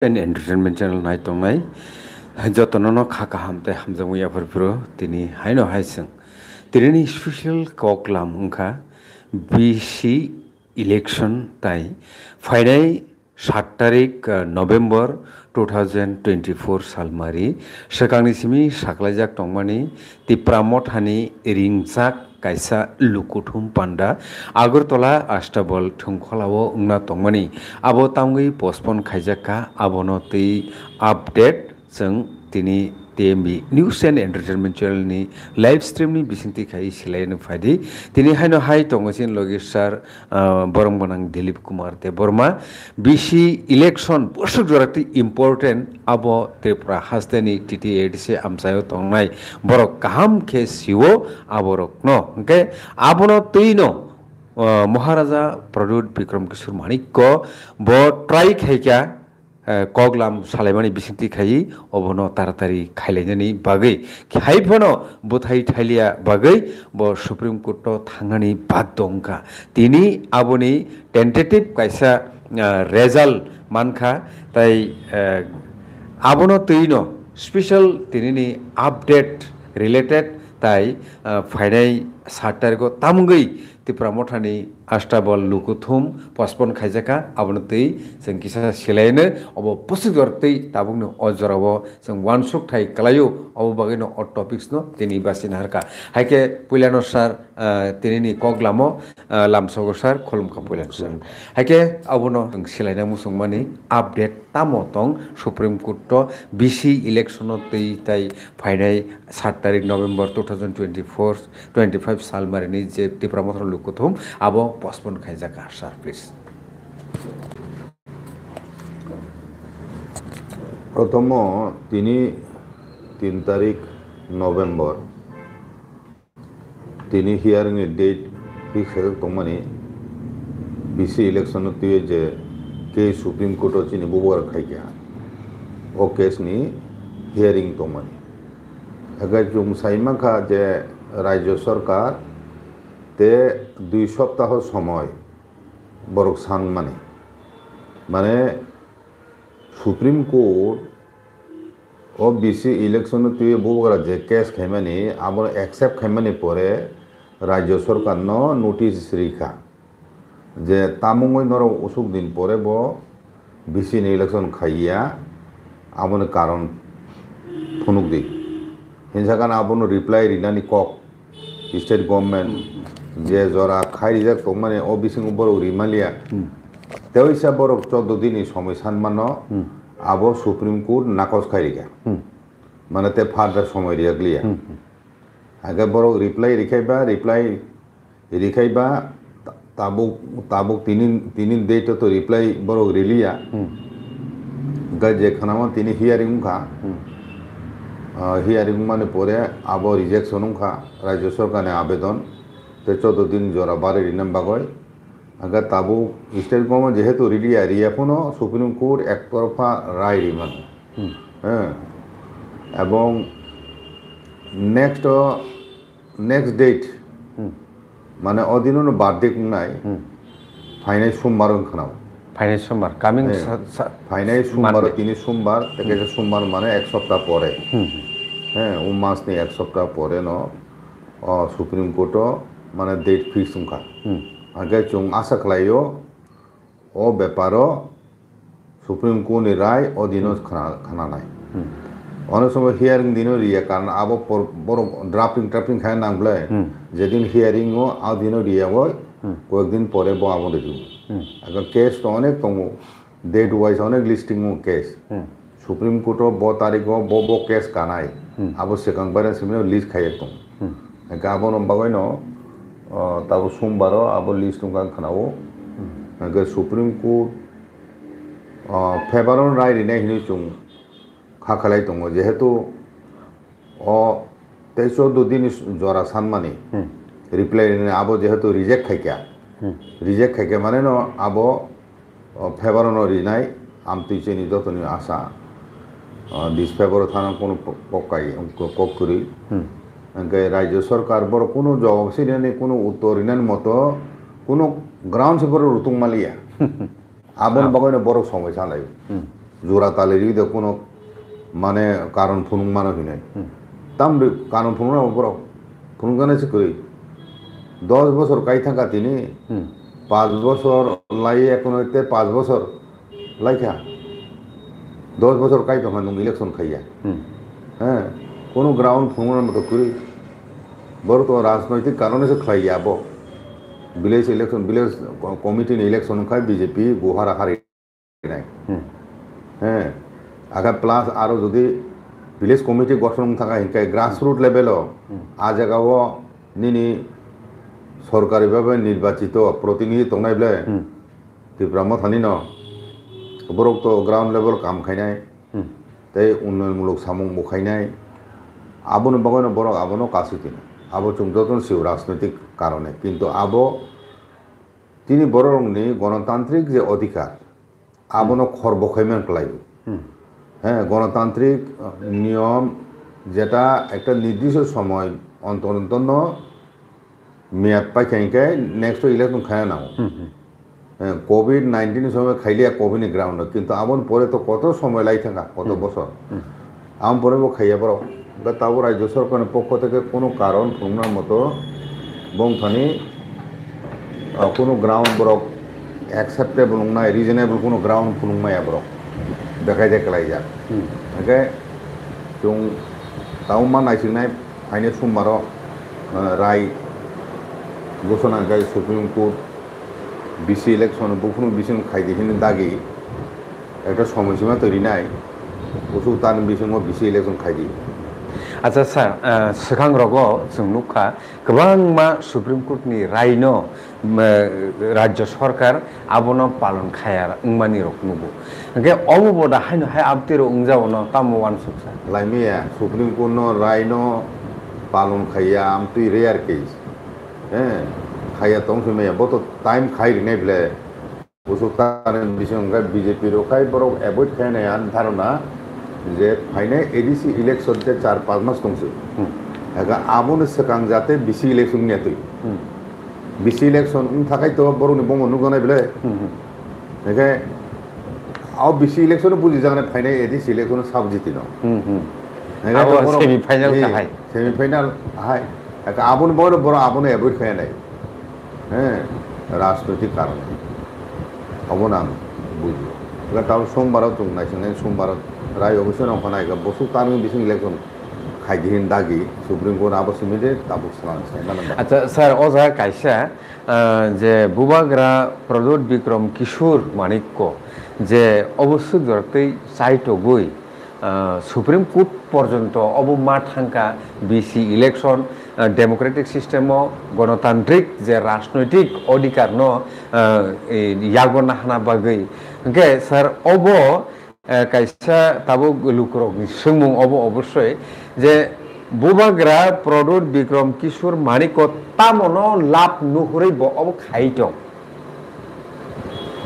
entertainment channel नाय तंगनाय जतननो खाका हामते हामजामुयाफोरफोरो तिनि हायनो हायसों तिनि स्पेशल कक्लाम उनखा बीसी इलेक्शन ताई फाइनाय 7 तारिख नवेम्बर 2024 सालमारी सकांनिसिमी साख्लायजाक तंमानि तिप्रामथानि रिंजाक कायसा लुकुथुम पान्डा आगरतला आस्ताबल थुंखलावो उंना तंमानि आबो तांगै पोस्टपोन खायजाका आबोनो तै अपडेट जों तिनि TMB news and entertainment channel नि लाइव स्ट्रीम नि बिसिंति खाय सिलायनो फायदि तिनि हायनो हाय तंगसिन लोगेशार बरम बनां दिलीप कुमार दे बर्मा बीसी इलेक्शन बोसक जराति इम्पोर्टेंट आबो त्रिपुरा हासदेनि टीटी8 आमसायो तंनाय बरक काहाम के सिवो आबरक न ओके आबोनो तैनो महाराजा प्रद्युत विक्रम किशोर माणिक्य बो ट्राई खायका कगलाम सालायमानि बिसिंति खायि अबनो तारातारि खायलायनायनि बागै खायफोनो बुथाय थाइलिया बागै बो सुप्रीम कोर्ट थांनानै बाद दंका तिनि आबोनि टेन्टेटिव कायसा रेजाल्ट मानखा ताई आबोनो तैनो स्पेशल तिनि अपडेट रिलेटेड ताई फाइनाय 7 तारिख तामगै तिप्रामथानि आस्ताबल लुकुथुम पोस्टपोन खायजाका आबोनो तै जों किसा सिलायनो अब पसिगरतै ताबुंनो अजरावो जों वान सुक थाय कलायो अब बागैनो अ टपिक्स नो तिनि बासिन हारका हायके पुइलानो सार तिनि कगलामो लामसगो सार खलमखा पुइलानो सार हायके आबोनो जों सिलायना मुसुंमानि अपडेट तामो तं सुप्रीम कोर्ट बीसी इलेक्शन तै ताई फाइनाय 7 तारिख नवेम्बर 2024-25 साल मारिनि जे तिप्रामथानि लुकुथुम आबो पोस्टपोन खायजाका सार प्लीज प्रथम 3 तारिख नवेम्बर तिनि हियारिंग डेट फिक्स तंमानि बीसी इलेक्शन तुये जे के सुप्रीम कोर्ट चिनि बुबार खायगा ओ केस नि हियारिंग तंमानि अगर जुम साइमाखा जे राज्य सरकार ते 2 सप्ताह समय बरक सान माने सुप्रीम कोर्ट और बीसी इलेक्शन तुये बुबार जे केस खायमानि आबो एक्सेप्ट खायमानि परे राज्य सरकार नो नोटिस रिखा जे तामुंगै नर उसुक दिन परे बो बीसी इलेक्शन खाइया आबोनो कारण फुनुक दी हिंसाकान आबोनो रिप्लाई रिनानि कक स्टेट गवर्नमेंट जे जरा खाइजा तो माने ओ बिसिंग बरो रिमालिया तेवैसा बरो 14 दिन समय सानमानो आबो सुप्रीम कोर्ट नाकस खाइरिगा माने ते फादर समय रियाग्लिया आगे बरो रिप्लाई रिखाइबा ताबुक तीन डेट तो रिप्लाई बरो रिलिया गजे खानामा तिनि हियारिंग खा हियारिंग माने परे आबो रिजेक्शन खा राज्य सरकार ने आवेदन ते 14 दिन जरा बारे रिनाम बागय अगर ताबु स्टेट गवर्नमेंट जेहेतु रिलिया रियाफोनो सुप्रीम कोर्ट एक तरफा राय रिमान एवं नेक्स्ट डेट माने अदिनो बार्थडे कुंनाय फाइनाय सोमवार खानाव फाइनाय सोमवार कामिंग फाइनाय सोमवार तिनि सोमवार तेके सोमवार माने एक सप्ताह परे उ मासनि एक सप्ताह परे न सुप्रीम कोर्ट माने डेट फिक्स उनखा आगे जों आशा खालायो ओ बेपारो सुप्रीम कोर्ट नि राय अदिनो खानानाय अनेक समय हियारिंग दिनो रिया कारण आबो बरो ड्राफ्टिंग खाय नांब्ले जेदिन हियारिंग ओ आदिनो रियावो कয়েক दिन परे बो आबो रिजु अगर केस तो अनेक दंगो डेट वाइज अनेक लिस्टिंग केस सुप्रीम कोर्ट बो तारिख बो केस कानाय आबो सेकां बारे सिमनो लिस्ट खाय दं गाबो नम्बागय न ताबो सोमवार आबो लिस्ट दं खानावो अगर सुप्रीम कोर्ट फेभारन राय रिनाय हिनि जों खाखालाय दङ जेहेतु अ 14 दिन जरा सानमानि रिप्लाई आबो जेहेतु रिजेक्ट खायका माने न आबो फेभारन रिनाय आमतिचेनि जतनि आशा डिसफेभार थाना कोनो पक्काय ककरी ओंखाय राज्य सरकार बर कोनो जवाब सिनानि कोनो उत्तर रिनानि मतो कोनो ग्राउंड से बर रुतुं मालिया आबन बागैनो बर समय सालायो জোড়া তালেরই দে কোনো মানে কারণ ফুনুং মানো হিনাই তাম কারণ ফুনুং বড় ফুনুং গানাইছে কই 10 বছর কাই থাকা তিনি 5 বছর লাই এখন হইতে 5 বছর লাইখা 10 বছর কাই তখন ইলেকশন খাইয়া হ্যাঁ কোনো গ্রাউন্ড ফুনুংের মতো করি বড় তো রাজনৈতিক কারণে সে খাই যাব village election village committee election খাই বিজেপি গুহারা হারি নাই হ্যাঁ আগে প্লাস আরও যদি ভিলেজ কমিটি গঠন থাকা হিংকাই গ্রাসরুট লেভেলও আ জায়গাও নিনি সরকারিভাবে নির্বাচিত প্রতিনিধি তংনাইলে ত্রিপুরা থানি ন বরক তো গ্রাউন্ড লেভেল কাম খাইনাই তাই উন্নয়নমূলক সামুং মুখাইনাই আবনো বাগানো বরক আবনো কাছে আবো চুমতন সিও রাজনৈতিক কারণে কিন্তু আবো তিনি বড় রংনি গণতান্ত্রিক যে অধিকার আবনো খরবখাইমেন ক্লাইব হ্যাঁ গণতান্ত্রিক নিয়ম যেটা একটা নির্দিষ্ট সময় অন্তর মেয়াদ পাই খাইকাই নেক্সট ইলেকশন খায় নাও কোভিড-19 সময় খাইলিয়া কোভিড গ্রাউন্ড কিন্তু আমন পরে তো কত সময় লাই থাকা কত বছর আম পরে খাইয়া পড়ো তাও রাজ্য সরকারের পক্ষ থেকে কোনো কারণ ফুংনার মতো বংথানি কোনো গ্রাউন্ড বরক অ্যাকসেপ্টেবল নাই রিজনেবল কোনো গ্রাউন্ড ফুংমায়া বরক দেখাই দেখাই যাক ওকে जों ताऊ मा नायसिंनाय फाइने समबाराव राय घोषणा गाय सुप्रीम कोर्ट বিসি ইলেকশন বহু বিসিং খাইদিহিন দাগি একটা সময়সীমা তৈরি নাই বসু তার বিসিং বিসি ইলেকশন খাইদি আচ্ছা স্যার সিগাং রগো जों नुखा गोबां मा सुप्रीम कोर्टनि रायनो राज्य सरकार आबनो पालन खाया उंमानि रक नुबो के अबोदा हायनो हाय आपतेरो उंजावनो तामवान सुखसा लाइमिया सुप्रीम कोर्ट नो रायनो पालन खाया आमतुइ रेयार केस खाया तंसुमेया बतो टाइम खाइरिनाय ब्ले बसु तार बिसं बीजेपी रो खाय बरक एभয়েড खायनाय धारणा যে ফাইনে এডিসি ইলেকশন যে 4-5 মাস দংছে এগা আবন সেকাং যাতে বিসি ইলেকশন নিয়াতই বিসি ইলেকশন থাকাই তো বরনি বঙ্গ নুগনাই বলে এগে আও বিসি ইলেকশন বুঝি জানে ফাইনে এডিসি ইলেকশন সাব জিতি ন এগা সেমি ফাইনাল হাই এগা আবন বড় বড় আবন এভয়েড খায় নাই হ্যাঁ রাজনৈতিক কারণে অবনাম বুঝি এগা তাও সোমবারও তো নাইছেন সোমবার রায় অবশ্যই নখানায় বসু তার বিসিং ইলেকশন খাইদিহিন দাগি সুপ্রিম কোর্ট আবশ্যক মিলে তাবুক আচ্ছা স্যার অজা কাইসা যে বুবাগ্রা প্রদোত বিক্রম কিশোর মানিক্য যে অবশ্যই দরতেই চাইতো গই সুপ্রিম কোর্ট পর্যন্ত অবমা থাঙ্কা বিসি ইলেকশন ডেমোক্রেটিক সিস্টেমও গণতান্ত্রিক যে রাজনৈতিক অধিকার ন ইয়াগনা হানা বাগৈ গে স্যার অব কাইসা তাবো লুকরকনি সোंमुं অব অবশ্যই যে বুবাগ্রা প্রদোত বিক্রম কিশোর মানিক্য তামনো লাভ नुहुरैबो অব খাইতো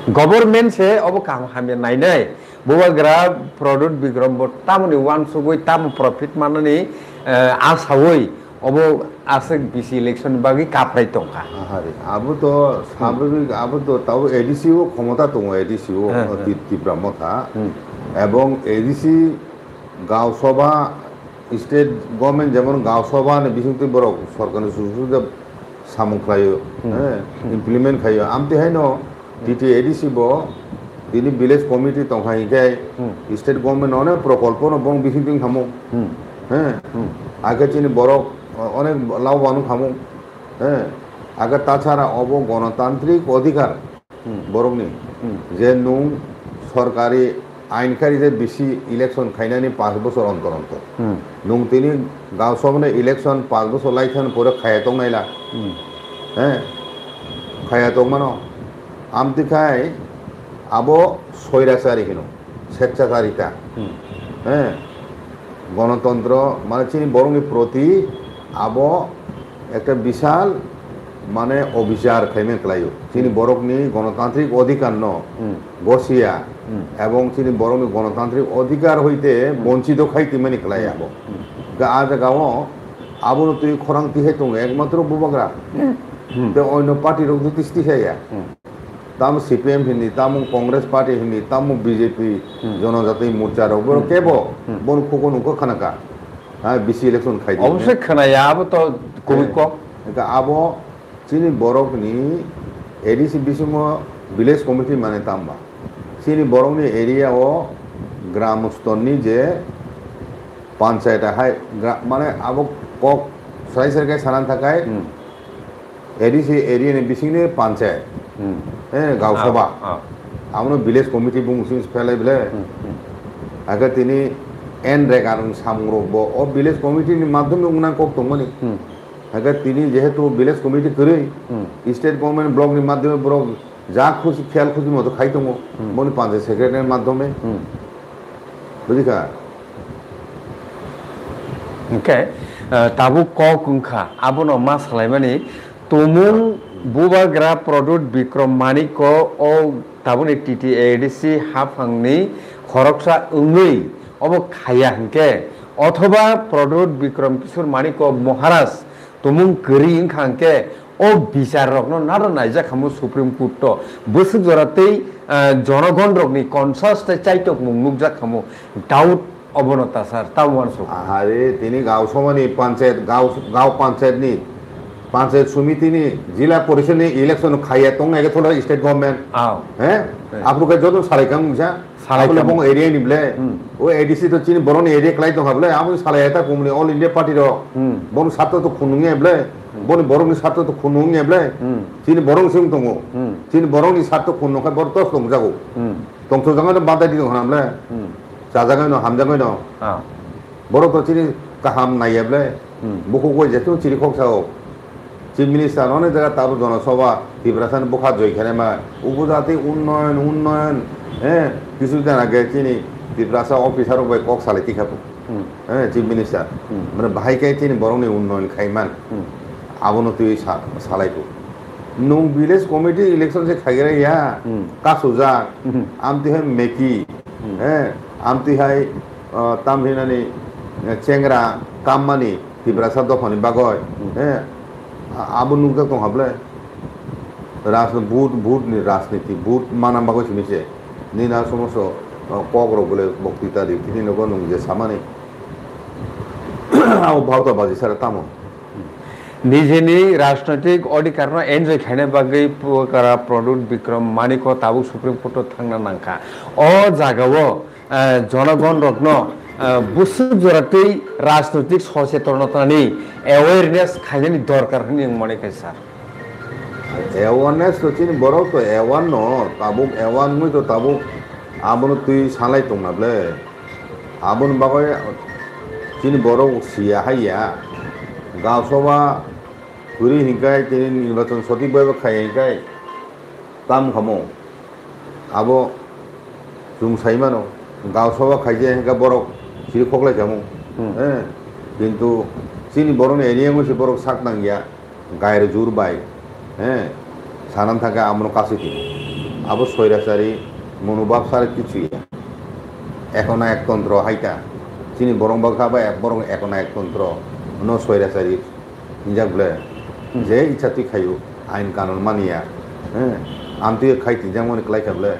गभर्नमेंट से अब काम हमें नायनाय बुबाग्रा प्रदोत बिक्रम तामनि वान सुगै ताम प्रॉफिट माननि आसावै अब आसे बिसि इलेक्शन बागै काप्राय दंखा हारे अब तो स्वाभाविक अब तो ताव एडिसिओ क्षमता दङ एडिसिओ ত্রিপুরা মথা এবং এডিসি গাঁও সভা স্টেট গভর্নমেন্ট যেমন গাঁও সভা বিশিংতি বড় সরকারি সুবিধা সামুং খাयो ইমপ্লিমেন্ট খাयो আমতি হাইন টিটি এডিসি ব তিনি ভিলেজ কমিটি তংখাইকাই স্টেট গভর্নমেন্ট অনেক প্রকল্প এবং বিশিং খামু হ্যাঁ আগে চিনি বড় অনেক লাভবান খামু হ্যাঁ আগে তাছাড়া অব গণতান্ত্রিক অধিকার বরংনি যে নুং সরকারি আইনকারী যে বেশি ইলেকশন খাইনানি 5 বছর অন্তর অন্তর নুং তিনি গাঁও সভানে ইলেকশন 5 বছর লাইখান পরে খায়াতং নাইলা হ্যাঁ খায়াতং মানো আমতি খাই আবো স্বৈরাচারী কেন স্বেচ্ছাচারিতা হ্যাঁ গণতন্ত্র মানে চিনি বরং প্রতি আবো একটা বিশাল মানে অবিচার খাইমে খেলাইও চিনি বরকনি গণতান্ত্রিক অধিকার ন বসিয়া এবং চিনি বরং গণতান্ত্রিক অধিকার হইতে বঞ্চিত খাইতে মানে খেলাই আবো আজ গাঁও আবো তুই খরাং তিহে দङ একমাত্র বুবাগ্রা অন্য পার্টির তিস্তি খাইয়া তামো সিপিএম হিনি তামো কংগ্রেস পার্টি হিনি তামো বিজেপি জনজাতি মোর্চা রো বড় কেবো বন খুকো নুকো খানাকা হ্যাঁ বিসি ইলেকশন খাই অবশ্যই খানায়া আবো তো কবি কক আবো চিনি বরকনি এডিসি বিসিম ভিলেজ কমিটি মানে তাম্বা চিনি বরকনি এরিয়া ও গ্রাম স্তরনি যে পঞ্চায়েত হাই মানে আবো কক সরাই সরকার সানান থাকায় এডিসি এরিয়া বিসিংনি পঞ্চায়েত হ্যাঁ গাঁও সভা আমরা ভিলেজ কমিটি বুংসিং ফেলে বলে আগে তিনি এন রেগার সামগ্রব ও ভিলেজ কমিটির মাধ্যমে উনার কক দমনি আগে তিনি যেহেতু ভিলেজ কমিটি করে স্টেট গভর্নমেন্ট ব্লকের মাধ্যমে ব্লক যা খুশি খেয়াল খুশি মতো খাইতম বনি পঞ্চায়েত সেক্রেটারির মাধ্যমে বুঝিকা ওকে তাবু কক উংখা আবনো মা সালাইমানি তুমুং বুবাগ্রা প্রডুক্ট বিক্রম মানিক ও তাবুনি টিটি এডিসি হাফাংনি খরকসা উংই অব খায়া হংকে অথবা প্রডুক্ট বিক্রম কিশোর মানিক মহারাজ তুমুং গরি ইংখাংকে ও বিচার রকনো নার নাইজা খামু সুপ্রিম কোর্ট বসু জরাতেই জনগণ রকনি কনসাসতে চাইতক মুংনুক যা খামু ডাউট অবনতা স্যার তাও মানসু আরে তিনি গাঁও সমানি পঞ্চায়েত গাঁও পঞ্চায়েত নি পঞ্চায়েত সমিতি নি जिला परिषद नि इलेक्शन खाया तंग एगे थोड़ा स्टेट गवर्नमेंट हैं आप लोग जो सालाइकां मुझा सालाइकां बंग एरिया निबले ओ एडीसी तो चीन बरन एरिया क्लाइ तो हाबले आप सालाइता कुमनि ऑल इंडिया पार्टी रो बन सातो तो खुनुंगे एबले बन बरन नि सातो तो खुनुंगे एबले चीन बरन सिम तंगो चीन बरन नि सातो खुनुखा बरतस दं जागो तंगतो जागा बादाय दि दं हामले जाजागा न हामजागा न बरो तो चीन काहाम नायेबले बुखो गय जेतु चिरि खक्साओ চিফ মিনিস্টার অনেক জায়গা তার জনসভা ত্রিপুরাসান বোখা জয়খানেমা উপজাতি উন্নয়ন উন্নয়ন হ্যাঁ কিছুদিন আগে চিনি ত্রিপুরাসা অফিসার বই কক সালাইতি খাবো হ্যাঁ চিফ মিনিস্টার মানে ভাইকাই চিনি বরংনি উন্নয়ন খাইমান আবনতি সালাইতো নং ভিলেজ কমিটি ইলেকশন সে খাইরা ইয়া কাসুজা আমতি হয় মেকি হ্যাঁ আমতি হয় তামহিনানি চেংরা কামমানি ত্রিপুরাসা দখনি বাগয় হ্যাঁ আবু নুকতা তো হাবলে ভোট নি রাজনীতি ভোট মানাম বাগো শুনিছে নিনা সমস্ত কগ্র বলে বক্তৃতা দি তিনি নগো নং যে সামানে আও ভাওতা বাজি সারা তামো নিজেনি রাজনৈতিক অধিকার এনজয় খাইনে বাগৈ পুকারা প্রডুক্ট বিক্রম মানিক তাবু সুপ্রিম কোর্ট থাংনা নাংখা ও জাগাও জনগণ রত্ন বুসু জরাতেই রাজনৈতিক সচেতনতানি অ্যাওয়ারনেস খাইনি দরকার হনি মনে কাই স্যার অ্যাওয়ারনেস তো চিনি বড় তো অ্যাওয়ার ন তাবুক অ্যাওয়ার মুই তো তাবুক আবন তুই সালাই তো নাবলে আবন বাগয় চিনি বড় সিয়া হাইয়া গাঁও সভা ঘুরি হিংকাই তিনি নির্বাচন সঠিকভাবে খাই হিংকাই কাম খামো আবো জুম সাইমানো গাঁও সভা খাইছে হিংকা বড় চিরি খকলাই যামো হ্যাঁ কিন্তু চিনি বড় এরিয়া মধ্যে বড় শাক নাঙ্গিয়া গায়ের জোর বাই হ্যাঁ সানান থাকে আমরা কাছে কিনি আবো স্বৈরাচারী মনোভাব সারে কিছুই এখন একতন্ত্র হাইটা চিনি বরং বাঘা বরং এখন একতন্ত্র ন স্বৈরাচারী নিজা বলে যে ইচ্ছা তুই খাইও আইন কানুন মানিয়া হ্যাঁ আমি খাইতি যেমন ক্লাই খাবলে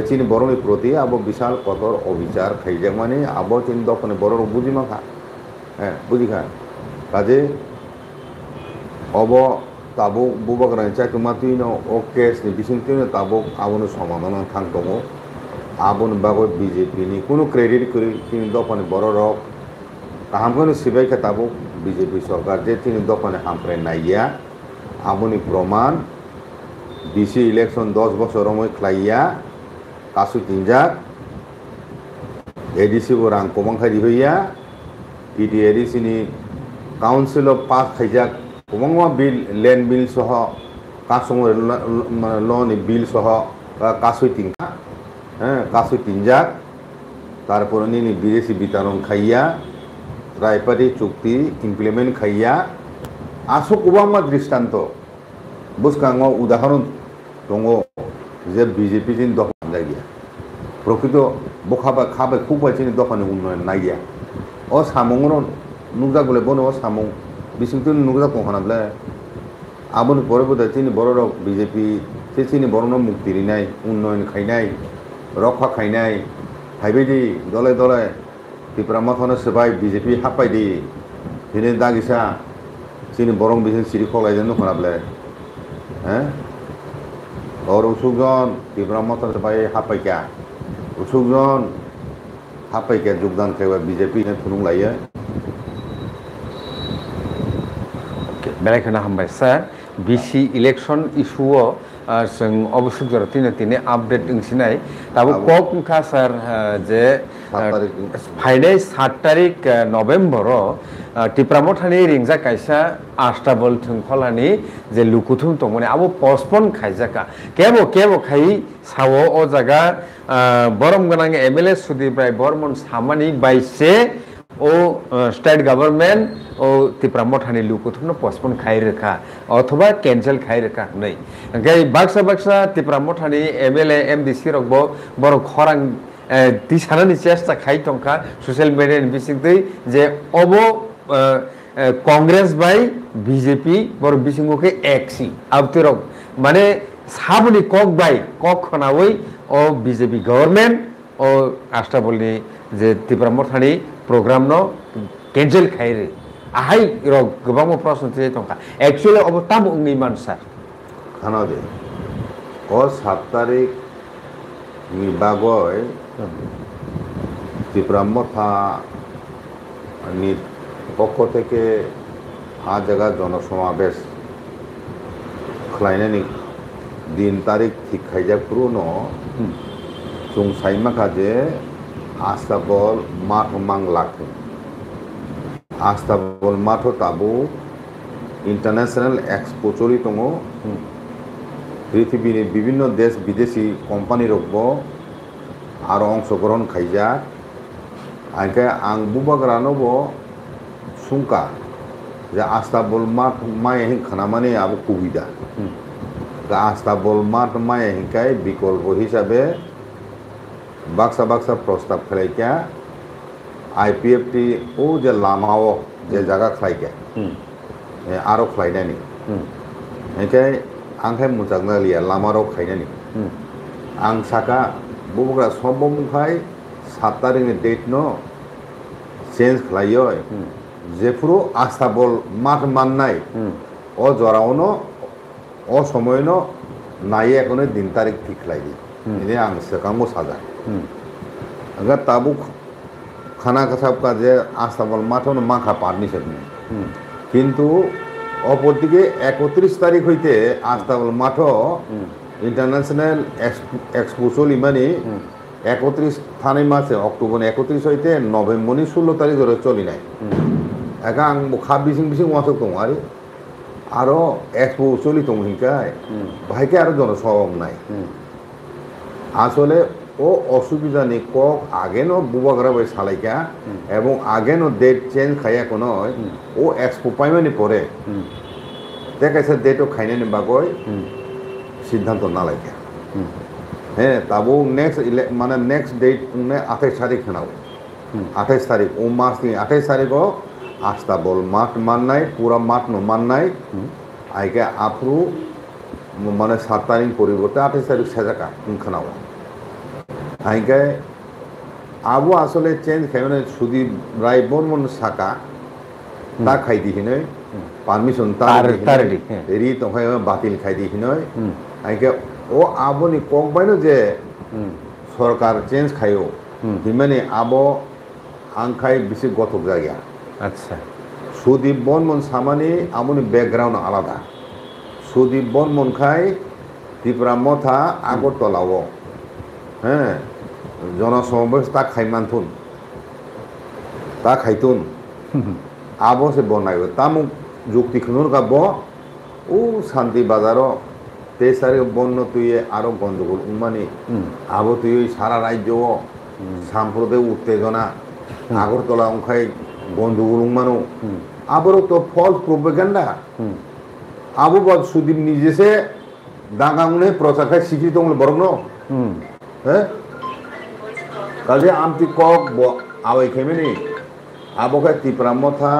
চিনি বরংনি প্রতি আবো বিশাল কঠোর অবিচার খাইজাক মানে আবো চিনি দখনে বড় বুঝি মাখা হ্যাঁ বুঝি খা কাজে অব তাবো বুবাক রাঞ্চা তোমা তুই ন ও কেস নি বিসিং তুই তাবো আবনো সমাধান থাং দङ আবন বাগো বিজেপি নি কোনো ক্রেডিট করি চিনি দখনে বড় রক কাহামখনো সিবাই খা তাবো বিজেপি সরকার যে চিনি দখনে হামপ্রায় নাইয়া আবনি প্রমাণ বিসি ইলেকশন 10 বছর মই খ্লাইয়া কাসু তিনজাক এডিসি ও রাং কমং খাই হইয়া টিটি এডিসি নি কাউন্সিল অফ পাস খাইজাক কমংমা বিল ল্যান্ড বিল সহ কাসং লোন বিল সহ কাসু তিনজা হ্যাঁ কাসু তিনজাক তারপর নি বিদেশি বিতরণ খাইয়া রায়পাটি চুক্তি ইমপ্লিমেন্ট খাইয়া আসো কুবামা দৃষ্টান্ত বুসকাঙ্গ উদাহরণ দङ যে বিজেপি চিনি দখল নাইয়া প্রকৃত বখাবা খাবে খুব চিনি দখনে উন্নয়ন নাইয়া ও সামংর নুকজাক বলে বনে ও সামং বিসিং তুই নুকজাক দংখানাবলে আবনি পরে বোধ চিনি বড় বিজেপি চিনি বরণ মুক্তি নাই উন্নয়ন খাইনাই রক্ষা খাইনাই হাইবাयदि দলে দলে ত্রিপুরা মথনে সবাই বিজেপি হাপাইদি দিনে দাগিসা চিনি বরং বিজেপি সিরি খলাইजेन खोनाब्ले হ্যাঁ और उसुकजन ত্রিপুরা মথনে সবাই হাপাইকা उसुकजन हापाइका योगदान खायबा बिजेपि थुलुंलायो बेलायखौनो हामबाय सार बिसि इलेक्शन इशुआव जों अबश्य जरा तिने आपडेट ओंसिनाय दाबो कक ओंखा सार जे फाइनाय 7 तारिख नभेम्बर टिप्रामथानि रिंजा कायसा आस्ताबल थुंखलानि जे लुकुथुं तंमोने आबो पोस्टपोन खायजाका केबो खाय सावो अ जागा बरम गोनां एमएलए सुदीप्राय बर्मन सामानि बायसे ओ स्टेट गवर्नमेंट ओ टिप्रामथानि लुकुथुंनो पोस्टपोन खाय रखा अथवा कैंसिल खाय रखा नै गै बाक्सा टिप्रामथानि एमएलए एमडीसी रगबो बर खरां दिसानानि चेष्टा खाय तंखा सोशल मीडिया नि बिसिंदै जे अबो कांग्रेस बाय बीजेपी बर बिसिंगोके एक्सी आबतिरक माने साबनि कक बाय कक खनावै ओ बीजेपी गवर्नमेंट ओ आस्ताबलनि जे टिप्रामथानि प्रोग्राम नो कैंसिल खायरे आहाय रग गोबां प्रश्न जे तंखा एक्चुअली अब ताम उंनि मान सार खाना दे और 7 तारिख नि बागय ত্রিপুরামথা नि पक्ष থেকে आ जगह जनसमावेश खालायनायनि दिन तारिख थिक खायजाफुरुनो जों साइमाखा जे आस्ताबल माठ मांलाखै आस्ताबल माठ ताबो इंटरनेशनल एक्सपो चलि दङ पृथिवीनि विभिन्न देश विदेशी कोम्पानी रगबो आरो अंशग्रहण खायजा आंखे आं बुबाग्रानोबो सुंका जे आस्ताबल माठ माय खानामाने आबो सुबिदा आस्ताबल माठ माय हिंखाय विकल्प हिसाबै बाक्सा प्रस्ताव खालायका आईपीएफटी ओ जे लामाओ जे जगह खालायका आरो खालायनायनि हिंखाय आंखाय मोजांना लिया लामारो खायनायनि आं साका बुबग्रा सबमुखाय 7 तारिखनि डेट नो चेंज खालायो जेफुरो आस्ताबल माठ माननाय ओ जरावनो ओ समयनो नाये एखोनो दिन तारिख ठीक खालायदि इने आं सेकांगो साजा अगर ताबु खाना कसाब का जे आस्ताबल माठनो माखा पारमिशन किन्तु अपरदिके 31 तारिख हইতে आस्ताबल माठ इंटरनेशनल एक्सपो चलि माने 31 थानाय मासे अक्टोबर 31 हইতে नभेम्बरनि 16 तारिख धरे चलिनाय एका आं खा बिसिं वासक दं आरो एक्सपो चलि दं हिंखाय बाहायके आरो जनसभा नाय आसले ओ असुविधानि कक आगेनो बुबाग्रा बाय सालायका एवं आगेनो डेट चेंज खाया कोनो ओ एक्सपो पाइमानि परे ते कैसे डेटो खायनायनि बागय सिद्धांत नालायका हे ताबो नेक्स्ट माने नेक्स्ट डेट ने 28 तारिख होनाव 28 तारिख ओ मासनि 28 तारिखो आस्ताबल माठ माननाय पूरा माठ न माननाय आइके आफ्रु माने 7 तारिख परिवर्ते 28 तारिख साजाका खोनाव आइके आबो आसले चेंज खायने सुदी राय बर्मन साका ता खायदि हिनै पारमिशन तारदि रि तखाय बातिल खायदि हिनै आइके ओ आबोनि कक बायनो जे सरकार चेंज खायो हिमाने आबो आंखाय बिसि गथक जाया अच्छा सुदीप बर्मन सामानि आबोनि बैकग्राउंड आलादा सुदीप बर्मन खाय टिप्रामथा आगरतलाव हैं जनसमावेश ता खायमानथुन ता खायथुन आबो से बनायो तामु जुक्ति खुनुर का बो ओ शांति बाजारो 23 तारिख बन्द तुये आरो गंडगोल उमानि आबो तुये सारा राज्य साम्प्रदाय उत्तेजना आगरतला अंखाय गंडगोल उमानो आबरो तो फल्स प्रोपेगेंडा आबो बाद सुदीप निजे से दांगांगने प्रचार खाय सिखि दंल बरगनो हैं काजे आमति कक आवे खेमेनि आबो खाय टिप्रामथा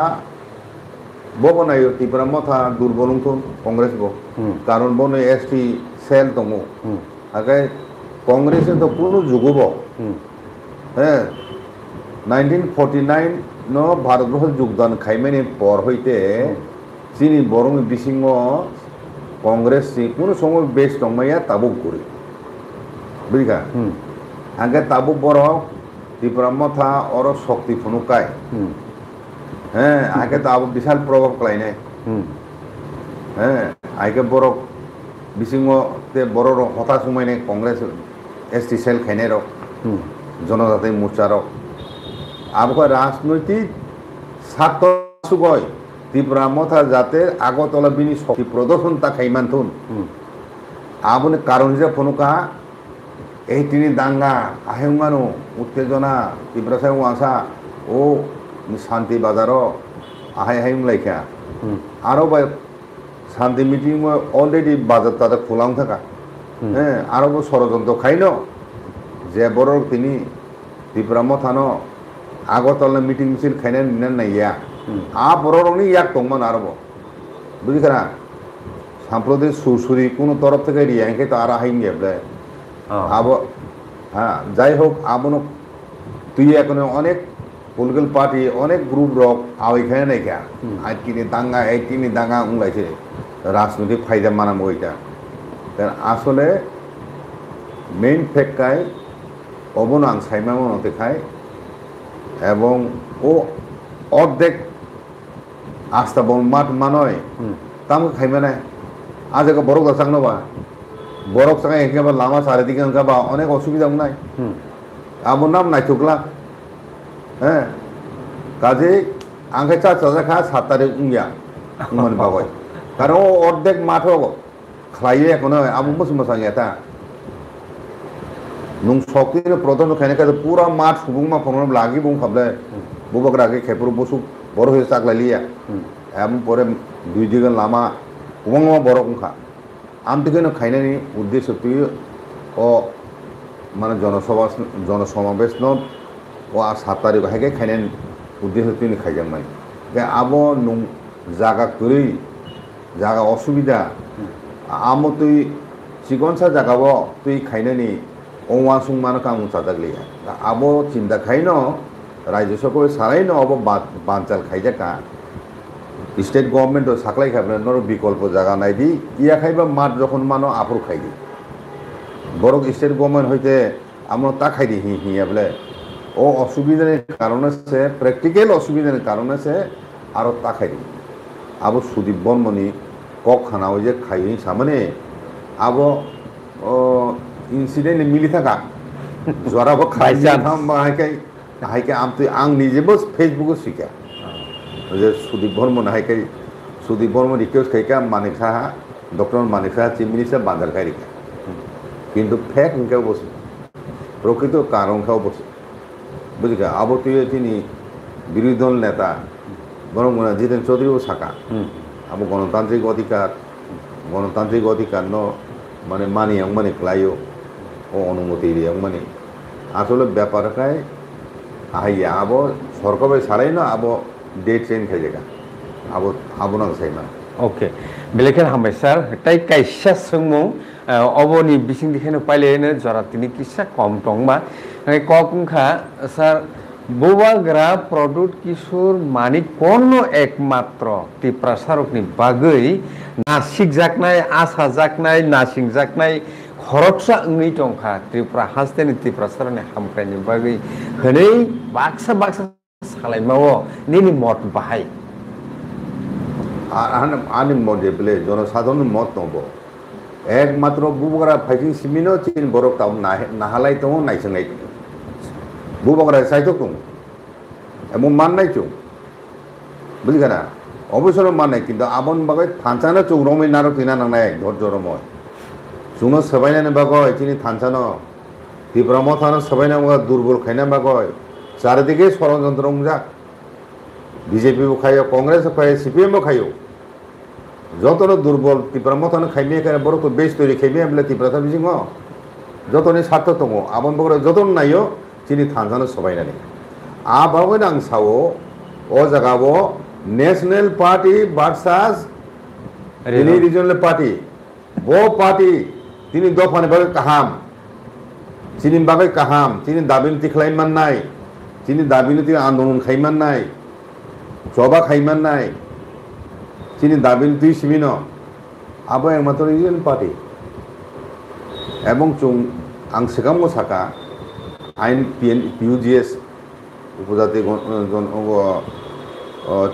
बो बनायो टिप्रामथा दुर्बलंथुन कांग्रेस बो कारण बने एसटी সেল দङ আগে কংগ্রেসে তো কোনো যুগব হ্যাঁ 1949 ন ভারতবর্ষ যোগদান খাইমেনি পর হইতে চিনি বরং বিসিং কংগ্রেস কোনো সময় বেশ দংমাইয়া তাবুক করি বুঝিকা আগে তাবুক বড় ত্রিপুরা মথা অর শক্তি ফুনুকায় হ্যাঁ আগে তাবুক বিশাল প্রভাব ক্লাইনে হ্যাঁ আগে বড় বিসিং বড় হতাশ সময়নে কংগ্রেস এসটি সেল খাইনে রক জনজাতি মোর্চা রক আবহাওয়া রাজনৈতিক স্বার্থ সুগয় ত্রিপুরা মথা যাতে আগতলা বিনি শক্তি প্রদর্শন তা খাইমানথুন আবনে কারণ হিসাবে ফনুকা এই তিনি দাঙ্গা আহেমানো উত্তেজনা ত্রিপুরা সাহেব আসা ও শান্তি বাজার আহাই হাইম লাইখা আরো বা শান্তি মিটিং অলরেডি বাজার তাদের খোলাং থাকা হ্যাঁ আরো ষড়যন্ত্র খাইন যে বড় তিনি ত্রিপুরা মথানো আগতলা মিটিং মিছিল খাইনে নিলেন না ইয়া বড়নি ইয়াক দংমান আরব বুঝিখানা সাম্প্রতিক সুরসুরি কোনো তরফ থেকে রিয়াকে তো আর হাইন গেবলে আব হ্যাঁ যাই হোক আবনো তুই এখন অনেক পলিটিক্যাল পার্টি অনেক গ্রুপ রক আইখানে নাইকা আজ কিনি দাঙ্গা উংলাইছে রাজনৈতিক ফায়দা মানাম ওইটা আসলে মেইন ফেক্টকায় অবনো আং সাইমা মনতে খায় এবং ও অর্ধেক আস্তা বল মাঠ মানয় তামকে খাইবে না আজ এক বরফ দাসাং নবা বরফ সাঙ্গা একেবা লামা চারিদিকে বা অনেক অসুবিধা নাই আমার নাম নাই চুকলা হ্যাঁ কাজে আংখাই চা চাজা খা 7 তারিখ উঙ্গিয়া মানে বাবাই কারণ ও অর্ধেক মাঠ খাইয়ে এখন আবু মুসলিম সাঙ্গে তা নুং শক্তি প্রধান খাইনে কাজে পুরা মাঠ সুবুংমা ফোন লাগি বুং খাবলে বুবক রাগে খেপুর বসু বড় হয়ে চাকলাইলিয়া এমন পরে 2 দিকে লামা উমা বড় কুংখা আমদিকে খাইনানি উদ্দেশ্য তুই ও মানে জনসমাবেশ ও 7 তারিখ হাইকে খাইনান উদ্দেশ্য তুই খাইজাম মানে আবো নুং জায়গা তৈরি জায়গা অসুবিধা আমো তুই চিকনসা জায়গাব তুই খাইনানি অওয়া সুং মানো কামু চাজাগলিয়া আবো চিন্তা খাইন রাজ্য সকলে সারাই নব বাঞ্চাল খাইজাকা স্টেট গভর্নমেন্ট সাকলাই খাইবে নর বিকল্প জায়গা নাই দি ইয়া খাইবা মাঠ যখন মানো আপর খাই দি বড় স্টেট গভর্নমেন্ট হইতে আমরা তা খাই দি হিয়া বলে ও অসুবিধার কারণে সে প্র্যাকটিক্যাল অসুবিধার কারণে সে আরো তা খাই দি আবো সুদীপ বর্মনি কক খানা ওই যে খাই সামনে আবো ইনসিডেন্ট মিলি থাকা জরাবো খাইছে হাইকে আং নিজেবো ফেসবুকে শিখা যে সুদীপ বর্মন হাইকে Sudip Barman request খাইকা Manik Saha doctor Manik Saha chief minister বাজার খাই রেখা কিন্তু ফেক ইনকাও বসে প্রকৃত কারণ খাও বসে বুঝিকা আবো তুই তিনি বিরোধী দল নেতা বরং জিতেন চৌধুরীও শাখা আবো গণতান্ত্রিক অধিকার ন মানে মানি মানে ক্লাইও ও অনুমতি দিয়ে মানে আসলে ব্যাপারটাই আইয়া আবো সরকারে সারাই না আবো ডেট চেঞ্জ খাই জায়গা আবো না সাই না ওকে বেলেকের হামবাই স্যার তাই কাইসা সোংমো অবনি বিসিং দিখানো পাইলেনে জরা তিনি কিসা কম টংমা ককুংখা স্যার বোবাগ্রা প্রডুক্ট কিশোর মানিক পণ্য একমাত্র ত্রিপুরা সারকনি বাগৈ নাসিক জাকনাই আশা জাকনাই নাসিং জাকনাই খরকসা 응ै टंखा त्रिपुरा हास्तेनि त्रिपुरा सारनि हामख्रायनि बागै हनै बाक्सा सालायमावो निनि मत बाहाय आनि मत बले जनसाधारण मत नब एकमात्र बुबगरा फाइटिं सिमिनो चिन बरक ताव नाहालाय दङ नायसंलाय बुबगरा साइतो दङ एमन माननाय चौ बुझिगाना অবশ্যই মানে কিন্তু আবন বাগৈ থানচানো চৌরমে নারো তিনা নাংনায় ধৈর্যরময় সুনো সবাইনানে বাগয় চিনি থানচানো ত্রিপুরা মথানো সবাইনা দুর্বল খাইনা বাগয় চারিদিকে ষড়যন্ত্র যা বিজেপিও খাইও কংগ্রেসও খাই সিপিএমও খাইও যতনো দুর্বল ত্রিপুরা মথানো খাইমিয়ে খাই বড় তো বেশ তৈরি খাইমিয়ে বলে ত্রিপুরা বিজিং যতনি স্বার্থ দङ আবন বাগরে যতন নাইও চিনি থানচানো সবাইনানে আবাগৈ নাং সাও ও জায়গাবো national party versus regional party वो पार्टी তিনি দফানি বাগে কাহাম চিনি বাগে কাহাম চিনি দাবিন তিখলাইমান নাই চিনি দাবিন তিনি আন্দোলন খাইমান নাই জবা খাইমান নাই চিনি দাবিন তুই সিমিন আবো একমাত্র রিজনাল পার্টি এবং চুং আং সেকামো সাকা আইন পিউজিএস উপজাতি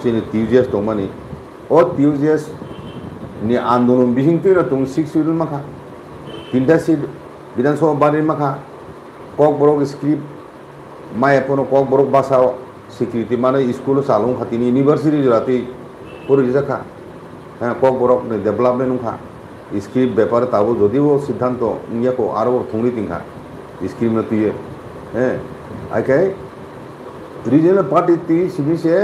চিনি টিউজিএস দंमानि ও টিউজিএস ni आंदोलन बिहिंग तुम 6 शेड्यूल माखा 3टा सीट विधानसभा बारी माखा कक बरक स्क्रिप्ट माय एपनो कक बरक बासाव सिक्योरिटी माने स्कूल सालुं खातिनि यूनिवर्सिटी जाति परि जाखा कक बरक ने डेभलपमेंट नखा स्क्रिप्ट व्यापार ताबो जदिबो सिद्धांत नियाको आरो थुंगरि तिंखा स्क्रिप्ट न तुये आइके रिजनल पार्टी ती सिबिसे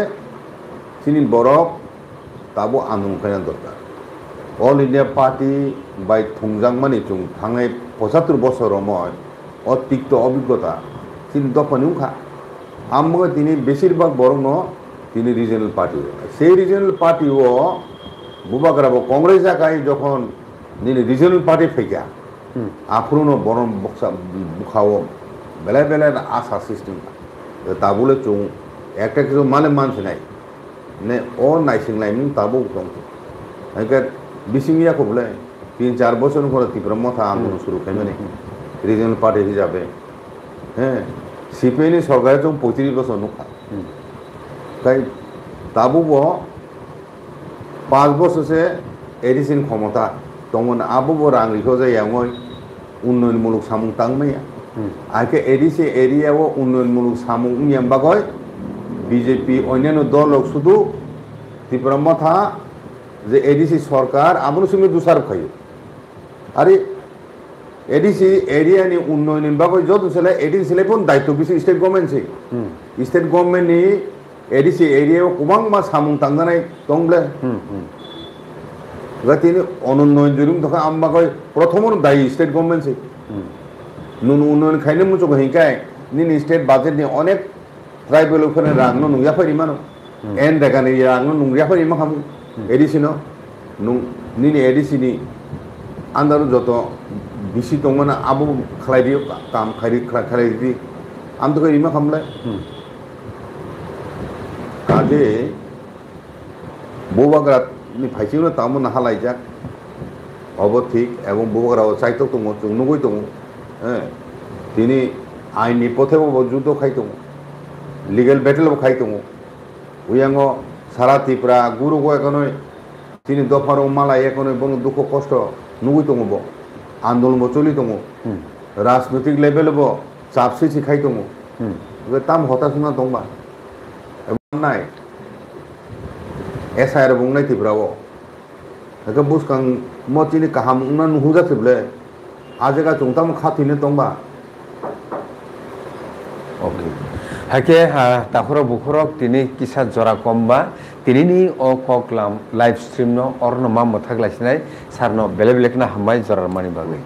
सिनि बरक ताबो आंदोलन खायना दरकार অল ইন্ডিয়া পার্টি বাই থংজাং মানে চুং থাঙাই 75 বছর সময় অতিক্ত অভিজ্ঞতা তিনি দফানি উখা আমগো তিনি বেশিরভাগ বরং তিনি রিজনাল পার্টি সেই রিজনাল পার্টি ও বুবাগ্রাবো কংগ্রেস জায়গায় যখন তিনি রিজনাল পার্টি ফেকা আফরুনো বরং বক্সা বুখাও বেলা বেলা আশা সিস্টেম তা বলে চুং একটা কিছু মানে মানছে নাই নে ও নাইসিংলাই তাবো দং बिसिंगिया को बोले 3-4 বছর করে তীব্র মথা আন্দোলন শুরু খাইমানে রিজনাল পার্টি হিসাবে সিপিএনি সরকারের তো 35 বছর নখা তাই তাবু 5 বছর সে এডিসিন ক্ষমতা তমন আবু রাং রিখো যায় এমন উন্নয়নমূলক সামুং তাংমাইয়া আকে এডিসি এরিয়াও উন্নয়নমূলক সামুং নিয়মবা কয় বিজেপি অন্যান্য দল শুধু তীব্র মথা যে এডিসি সরকার আমনো সঙ্গে দুসার খাই আরে এডিসি এরিয়া নি উন্নয়ন বাগৈ যত ছেলে এডিসি ছেলেপন দায়িত্ব বেশি স্টেট গভর্নমেন্ট সে স্টেট গভর্নমেন্ট নি এডিসি এরিয়াও কুবাং মা সামুং তাংনাই দংলে তিনি অনুন্নয়ন জুরিম তখন আমবাগৈ প্রথমন দায়ী স্টেট গভর্নমেন্ট সে নুন উন্নয়ন খাইনে মুচো হিংকায় নিন স্টেট বাজেট নি অনেক ট্রাইবেল ওখানে রাংনো নুয়া ফারি মানো এন দেখানে রাংনো নুয়া ফারি মা খামু এডিসি নিনি এডিসি নি আন্দার যত বিসি দंमाना আবু খালাই দিও কাম খালাই দি আম তো ইমা খামলাই কাজে বউবাগ্রা নি ফাইছিনো তামো না হালাই যাক অব ঠিক এবং বউবাগ্রাও চাইতো তো চুংনুগই দङ তিনি আইনি পথেও যুদ্ধ খাইতো লিগেল ব্যাটেল খাইতো উয়াঙ্গ সারা ত্রিপুরা গুরু এখন তিনি দফার মালাই এখন বন দুঃখ কষ্ট নুগুই দङ আন্দোলন চলি দङ রাজনৈতিক লেভেল চাপ সৃষ্টি খাই দङ তাম হতাশনা দংবা নাই এসআইআর বুंनाय ত্রিপুরাও একে বুসকাং মতিনি কাহাম না নুহুজাতবলে আজেগা চংতাম খাতিনে দংবা ওকে হাকে তাখর বুখরক তিনি কিসা জরা কমবা তিনি ও ককলাম লাইভ স্ট্রিম ন অর্ণ মাম থাকলাইছিনাই সারনো বেলে বেলেকনা হামাই জরার মানি বাগৈ